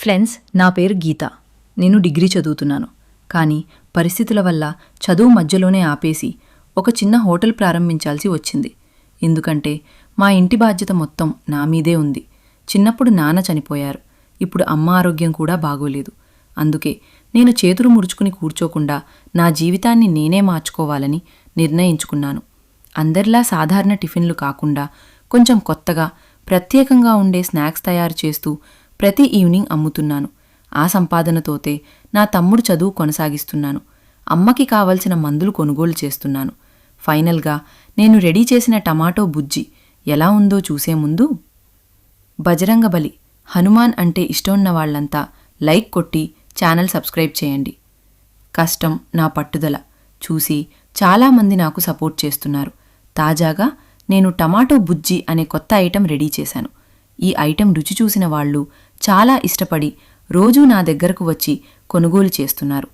Friends, నా పేరు గీత. నేను డిగ్రీ చదువుతున్నాను. కానీ పరిస్థితుల వల్ల చదువు మధ్యలోనే ఆపేసి ఒక చిన్న హోటల్ ప్రారంభించాల్సి వచ్చింది. ఎందుకంటే మా ఇంటి బాధ్యత మొత్తం నా మీదే ఉంది. చిన్నప్పుడు నాన్న చనిపోయారు. ఇప్పుడు అమ్మ ఆరోగ్యం కూడా బాగోలేదు. అందుకే నేను చేతులు ముడుచుకుని కూర్చోకుండా నా జీవితాన్ని నేనే మార్చుకోవాలని నిర్ణయించుకున్నాను. అందరిలా సాధారణ టిఫిన్లు కాకుండా కొంచెం కొత్తగా, ప్రత్యేకంగా ఉండే స్నాక్స్ తయారు చేస్తూ ప్రతి ఈవినింగ్ అమ్ముతున్నాను. ఆ సంపాదనతోతే నా తమ్ముడు చదువు కొనసాగిస్తున్నాను. అమ్మకి కావలసిన మందులు కొనుగోలు చేస్తున్నాను. ఫైనల్గా నేను రెడీ చేసిన టమాటో బుజ్జి ఎలా ఉందో చూసే ముందు, బజరంగబలి, హనుమాన్ అంటే ఇష్టమున్న వాళ్లంతా లైక్ కొట్టి ఛానల్ సబ్స్క్రైబ్ చేయండి. కష్టం, నా పట్టుదల చూసి చాలామంది నాకు సపోర్ట్ చేస్తున్నారు. తాజాగా నేను టమాటో బుజ్జి అనే కొత్త ఐటెం రెడీ చేశాను. ఈ ఐటెం రుచి చూసిన వాళ్ళు చాలా ఇష్టపడి రోజూ నా దగ్గరకు వచ్చి కొనుగోలు చేస్తున్నారు.